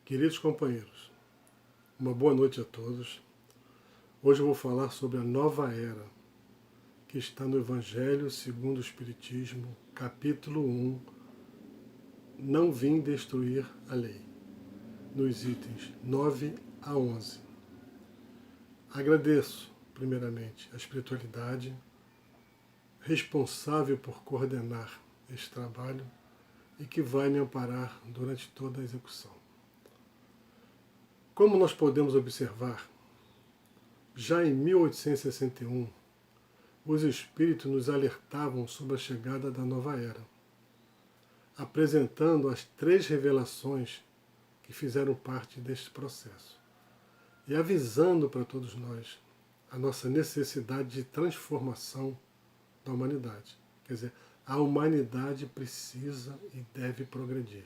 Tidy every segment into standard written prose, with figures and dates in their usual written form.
Queridos companheiros, uma boa noite a todos. Hoje eu vou falar sobre a nova era, que está no Evangelho segundo o Espiritismo, capítulo 1, Não vim destruir a lei, nos itens 9 a 11. Agradeço, primeiramente, a espiritualidade responsável por coordenar este trabalho e que vai me amparar durante toda a execução. Como nós podemos observar, já em 1861, os espíritos nos alertavam sobre a chegada da nova era, apresentando as 3 revelações que fizeram parte deste processo e avisando para todos nós a nossa necessidade de transformação da humanidade. Quer dizer, a humanidade precisa e deve progredir.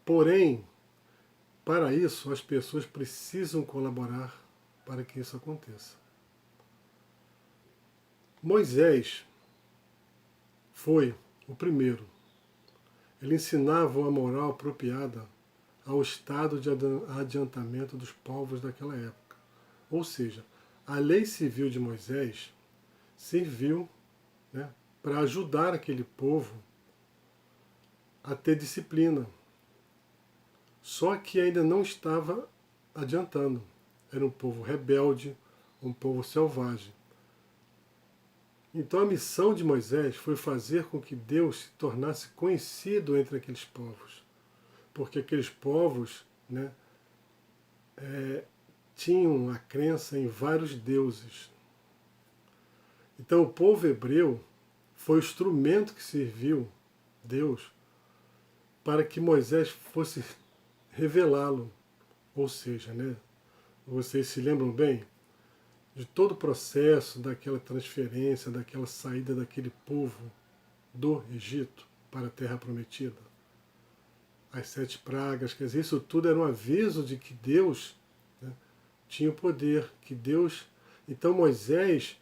Porém, para isso, as pessoas precisam colaborar para que isso aconteça. Moisés foi o primeiro. Ele ensinava uma moral apropriada ao estado de adiantamento dos povos daquela época. Ou seja, a lei civil de Moisés serviu, para ajudar aquele povo a ter disciplina. Só que ainda não estava adiantando. Era um povo rebelde, um povo selvagem. Então a missão de Moisés foi fazer com que Deus se tornasse conhecido entre aqueles povos. Porque aqueles povos tinham a crença em vários deuses. Então o povo hebreu foi o instrumento que serviu Deus para que Moisés fosse revelá-lo. Ou seja, vocês se lembram bem de todo o processo daquela transferência, daquela saída daquele povo do Egito para a Terra Prometida. As 7 pragas, quer dizer, isso tudo era um aviso de que Deus tinha o poder, que Deus... Então Moisés,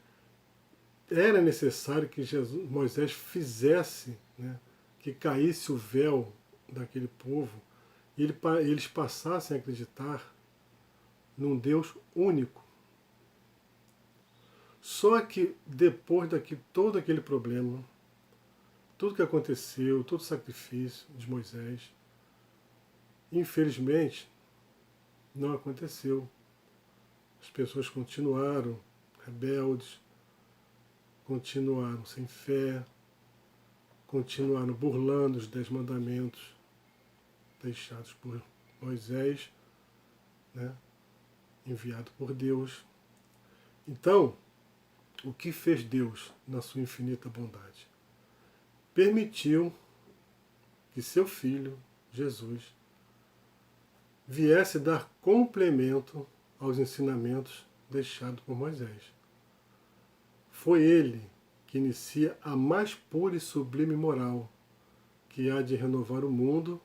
era necessário que Moisés fizesse, que caísse o véu daquele povo e eles passassem a acreditar num Deus único. Só que depois todo aquele problema, tudo que aconteceu, todo o sacrifício de Moisés, infelizmente, não aconteceu. As pessoas continuaram rebeldes, continuaram sem fé, continuaram burlando os 10 mandamentos deixados por Moisés, enviado por Deus. Então, o que fez Deus na sua infinita bondade? Permitiu que seu Filho, Jesus, viesse dar complemento aos ensinamentos deixados por Moisés. Foi ele que inicia a mais pura e sublime moral, que há de renovar o mundo,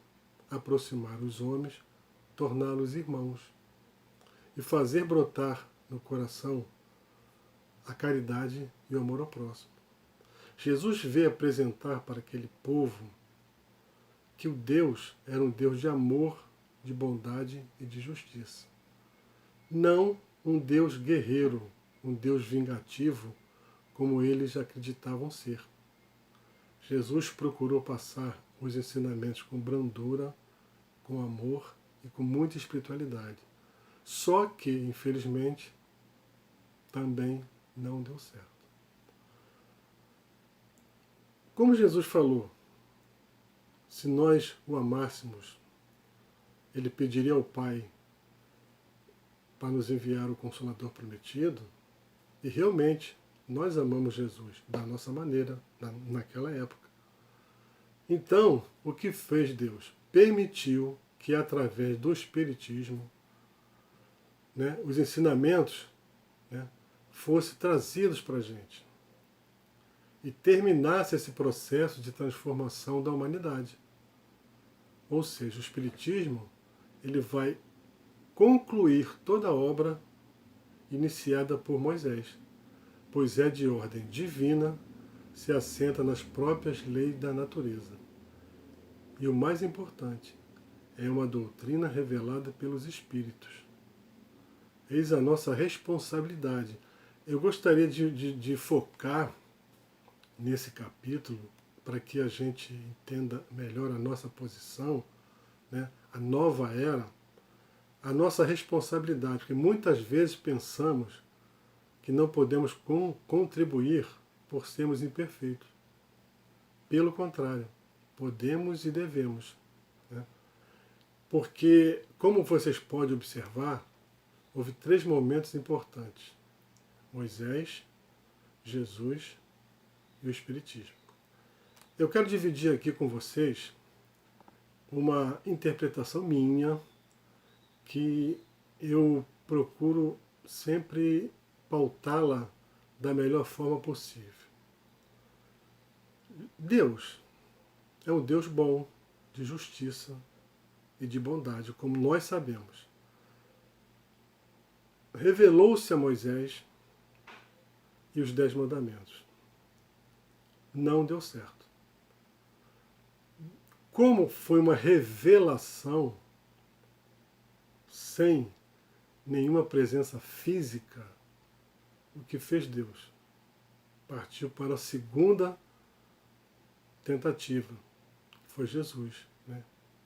aproximar os homens, torná-los irmãos e fazer brotar no coração a caridade e o amor ao próximo. Jesus veio apresentar para aquele povo que o Deus era um Deus de amor, de bondade e de justiça. Não um Deus guerreiro, um Deus vingativo, como eles acreditavam ser. Jesus procurou passar os ensinamentos com brandura, com amor e com muita espiritualidade. Só que, infelizmente, também não deu certo. Como Jesus falou, se nós o amássemos, ele pediria ao Pai para nos enviar o Consolador prometido, e realmente nós amamos Jesus da nossa maneira, naquela época. Então, o que fez Deus? Permitiu que através do Espiritismo, os ensinamentos fossem trazidos para a gente e terminasse esse processo de transformação da humanidade. Ou seja, o Espiritismo ele vai concluir toda a obra iniciada por Moisés, pois é de ordem divina, se assenta nas próprias leis da natureza. E o mais importante é uma doutrina revelada pelos Espíritos. Eis a nossa responsabilidade. Eu gostaria de focar nesse capítulo para que a gente entenda melhor a nossa posição, né? A nova era, a nossa responsabilidade, porque muitas vezes pensamos que não podemos contribuir por sermos imperfeitos. Pelo contrário, podemos e devemos. Né? Porque, como vocês podem observar, houve 3 momentos importantes: Moisés, Jesus e o Espiritismo. Eu quero dividir aqui com vocês uma interpretação minha que eu procuro sempre pautá-la da melhor forma possível. Deus é um Deus bom, de justiça e de bondade, como nós sabemos. Revelou-se a Moisés e os 10 mandamentos. Não deu certo. Como foi uma revelação sem nenhuma presença física, o que fez Deus? Partiu para a segunda tentativa, que foi Jesus. Né?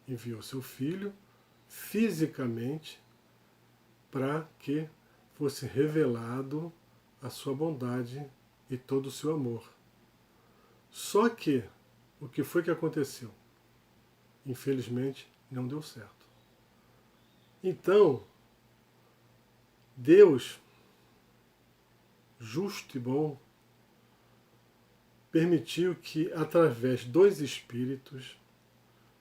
Enviou seu filho fisicamente para que fosse revelado a sua bondade e todo o seu amor. Só que, o que foi que aconteceu? Infelizmente, não deu certo. Então, Deus, justo e bom, permitiu que, através dos Espíritos,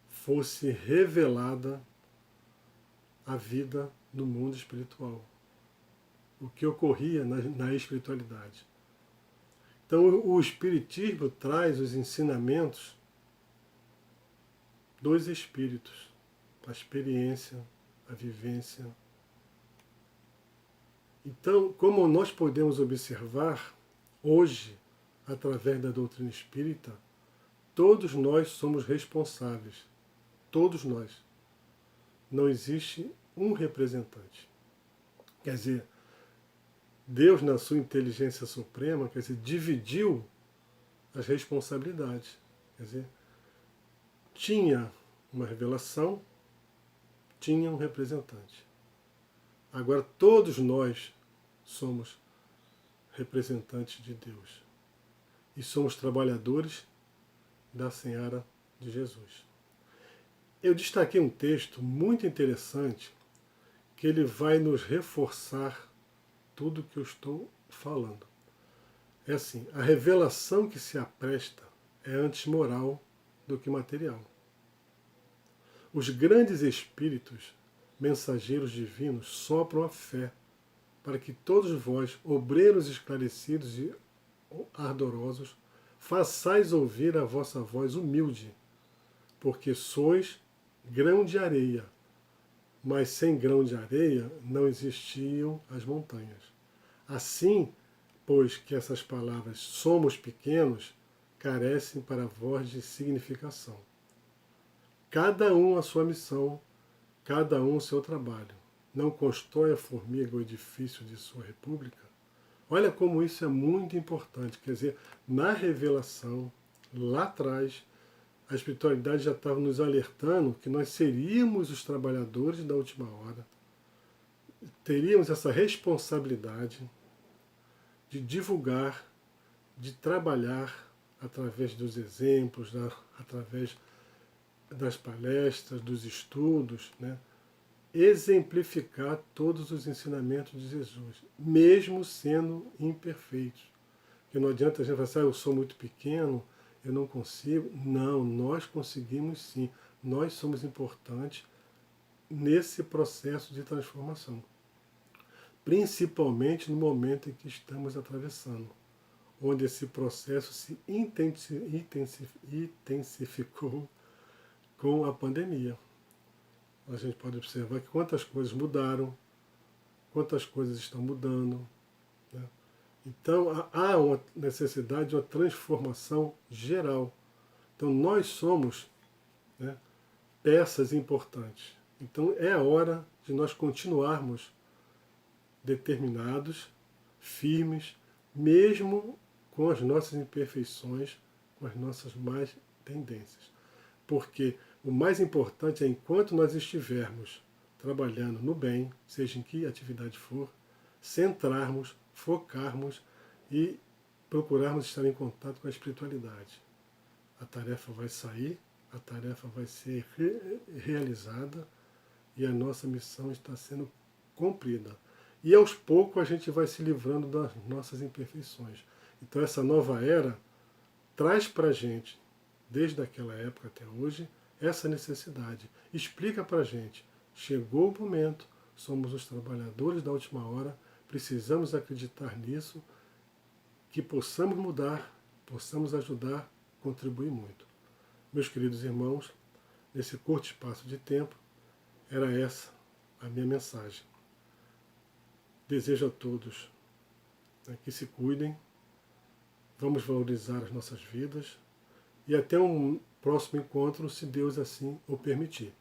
fosse revelada a vida no mundo espiritual. O que ocorria na espiritualidade. Então, o Espiritismo traz os ensinamentos dos Espíritos, a experiência, a vivência. Então, como nós podemos observar, hoje, através da doutrina espírita, todos nós somos responsáveis. Todos nós. Não existe um representante. Quer dizer, Deus, na sua inteligência suprema, quer dizer, dividiu as responsabilidades. Quer dizer, tinha uma revelação, tinha um representante. Agora todos nós somos representantes de Deus. E somos trabalhadores da Seara de Jesus. Eu destaquei um texto muito interessante que ele vai nos reforçar tudo que eu estou falando. É assim, a revelação que se apresta é antes moral do que material. Os grandes espíritos, mensageiros divinos, sopram a fé, para que todos vós, obreiros esclarecidos e ardorosos, façais ouvir a vossa voz humilde, porque sois grão de areia, mas sem grão de areia não existiam as montanhas. Assim, pois que essas palavras somos pequenos, carecem para vós de significação. Cada um a sua missão, cada um o seu trabalho. Não constrói a formiga o edifício de sua república? Olha como isso é muito importante. Quer dizer, na revelação, lá atrás, a espiritualidade já estava nos alertando que nós seríamos os trabalhadores da última hora. Teríamos essa responsabilidade de divulgar, de trabalhar através dos exemplos, através das palestras, dos estudos, né? Exemplificar todos os ensinamentos de Jesus, mesmo sendo imperfeitos. Porque não adianta a gente falar, eu sou muito pequeno, eu não consigo. Não, nós conseguimos sim. Nós somos importantes nesse processo de transformação. Principalmente no momento em que estamos atravessando, onde esse processo se intensificou com a pandemia. A gente pode observar que quantas coisas mudaram, quantas coisas estão mudando. Né? Então, há uma necessidade de uma transformação geral. Então, nós somos, né, peças importantes. Então é a hora de nós continuarmos determinados, firmes, mesmo com as nossas imperfeições, com as nossas más tendências. Porque o mais importante é, enquanto nós estivermos trabalhando no bem, seja em que atividade for, centrarmos, focarmos e procurarmos estar em contato com a espiritualidade. A tarefa vai sair, a tarefa vai ser realizada e a nossa missão está sendo cumprida. E aos poucos a gente vai se livrando das nossas imperfeições. Então essa nova era traz para a gente, desde aquela época até hoje, essa necessidade. Explica para a gente, chegou o momento, somos os trabalhadores da última hora, precisamos acreditar nisso, que possamos mudar, possamos ajudar, contribuir muito. Meus queridos irmãos, nesse curto espaço de tempo, era essa a minha mensagem. Desejo a todos, né, que se cuidem, vamos valorizar as nossas vidas e até um próximo encontro, se Deus assim o permitir.